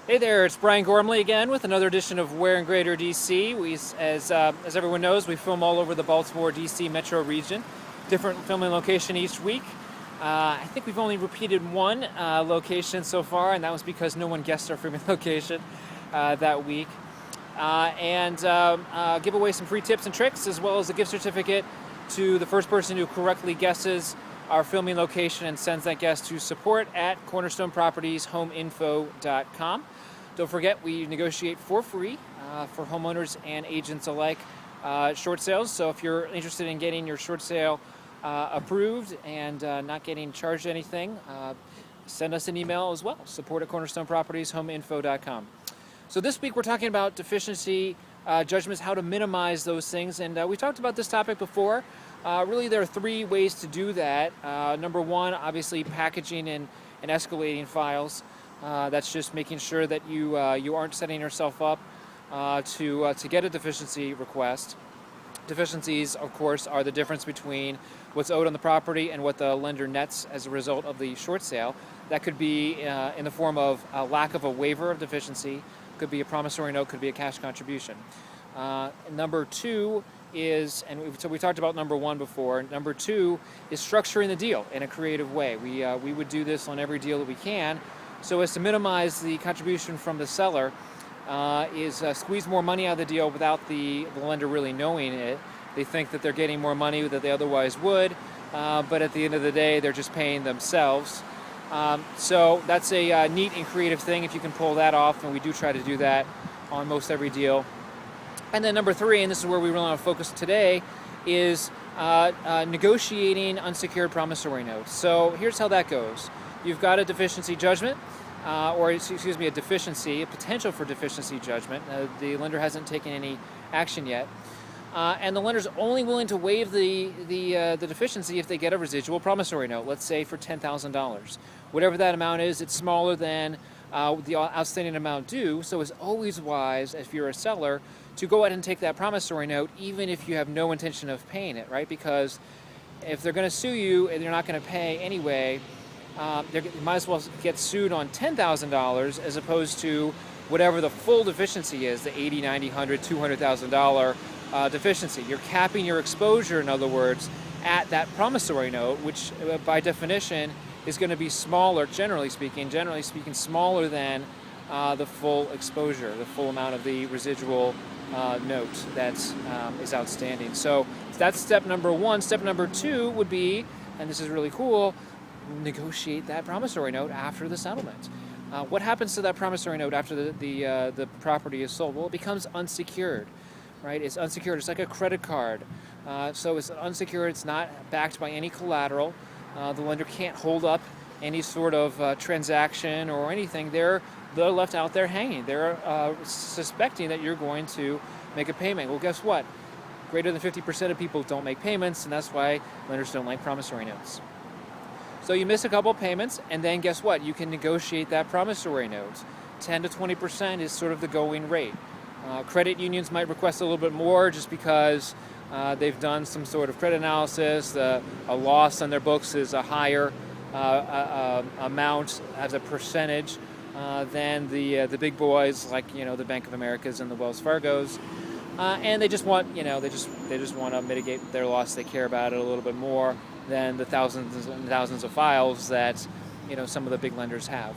Hey there, it's Brian Gormley again with another edition of Where in Greater DC. As everyone knows, we film all over the Baltimore DC metro region, different filming location each week. I think we've only repeated one location so far, and that was because no one guessed our filming location that week. Give away some free tips and tricks, as well as a gift certificate to the first person who correctly guesses our filming location and sends that guest to support@cornerstonepropertiesHomeInfo.com. Don't forget, we negotiate for free for homeowners and agents alike short sales. So if you're interested in getting your short sale approved and not getting charged anything, send us an email as well, support@cornerstonepropertiesHomeInfo.com. So this week we're talking about deficiency judgments, how to minimize those things. And we talked about this topic before. Really, there are three ways to do that. Number one, obviously, packaging and escalating files. That's just making sure that you aren't setting yourself up to get a deficiency request. Deficiencies, of course, are the difference between what's owed on the property and what the lender nets as a result of the short sale. That could be in the form of a lack of a waiver of deficiency, could be a promissory note, could be a cash contribution. Number two is, so we talked about number one before. Number two is structuring the deal in a creative way. We would do this on every deal that we can, so as to minimize the contribution from the seller, squeeze more money out of the deal without the lender really knowing it. They think that they're getting more money than they otherwise would, but at the end of the day, they're just paying themselves. So that's a neat and creative thing if you can pull that off, and we do try to do that on most every deal. And then number three, and this is where we really want to focus today, is negotiating unsecured promissory notes. So here's how that goes. You've got a deficiency judgment, a potential for deficiency judgment. The lender hasn't taken any action yet. And the lender's only willing to waive the deficiency if they get a residual promissory note, let's say for $10,000. Whatever that amount is, it's smaller than the outstanding amount due, so it's always wise, if you're a seller, to go ahead and take that promissory note even if you have no intention of paying it, right? Because if they're going to sue you and you're not going to pay anyway, you might as well get sued on $10,000 as opposed to whatever the full deficiency is, the $80, $90, $100, $200,000 deficiency. You're capping your exposure, in other words, at that promissory note, which by definition is going to be smaller, generally speaking, smaller than the full exposure, the full amount of the residual note that is outstanding. So that's step number one. Step number two would be, and this is really cool, negotiate that promissory note after the settlement. What happens to that promissory note after the property is sold? Well, it becomes unsecured, right? It's unsecured. It's like a credit card. So it's unsecured. It's not backed by any collateral. The lender can't hold up any sort of transaction or anything. They're left out there hanging. They're suspecting that you're going to make a payment. Well, guess what? Greater than 50% of people don't make payments, and that's why lenders don't like promissory notes. So you miss a couple of payments, and then guess what? You can negotiate that promissory note. 10 to 20% is sort of the going rate. Credit unions might request a little bit more just because they've done some sort of credit analysis. A loss on their books is a higher amount as a percentage than the big boys like the Bank of Americas and the Wells Fargos, and they just want they just want to mitigate their loss. They care about it a little bit more than the thousands and thousands of files that some of the big lenders have.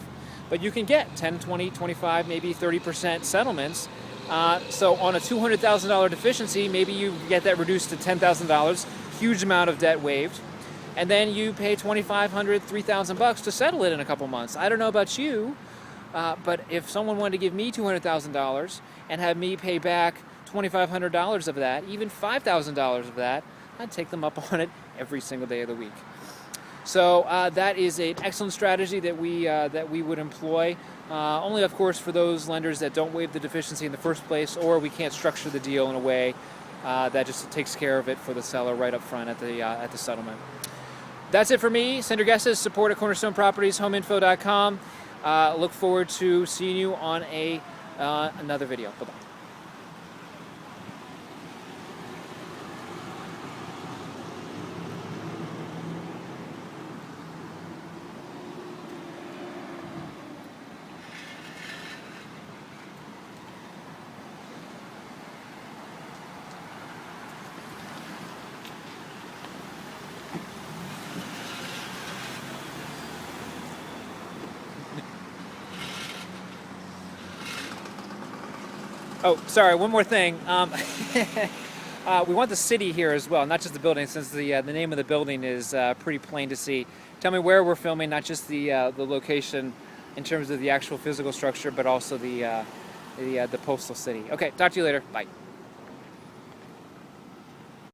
But you can get 10, 20, 25, maybe 30% settlements. So on a $200,000 deficiency, maybe you get that reduced to $10,000, huge amount of debt waived, and then you pay $2,500, $3,000 to settle it in a couple months. I don't know about you, but if someone wanted to give me $200,000 and have me pay back $2,500 of that, even $5,000 of that, I'd take them up on it every single day of the week. So that is an excellent strategy that we would employ. Only, of course, for those lenders that don't waive the deficiency in the first place, or we can't structure the deal in a way that just takes care of it for the seller right up front at the settlement. That's it for me. Send your guesses. Support@cornerstonepropertiesHomeInfo.com. Look forward to seeing you on another video. Bye-bye. Oh, sorry, one more thing. We want the city here as well, not just the building, since the name of the building is pretty plain to see. Tell me where we're filming, not just the location in terms of the actual physical structure, but also the postal city. Okay, talk to you later. Bye.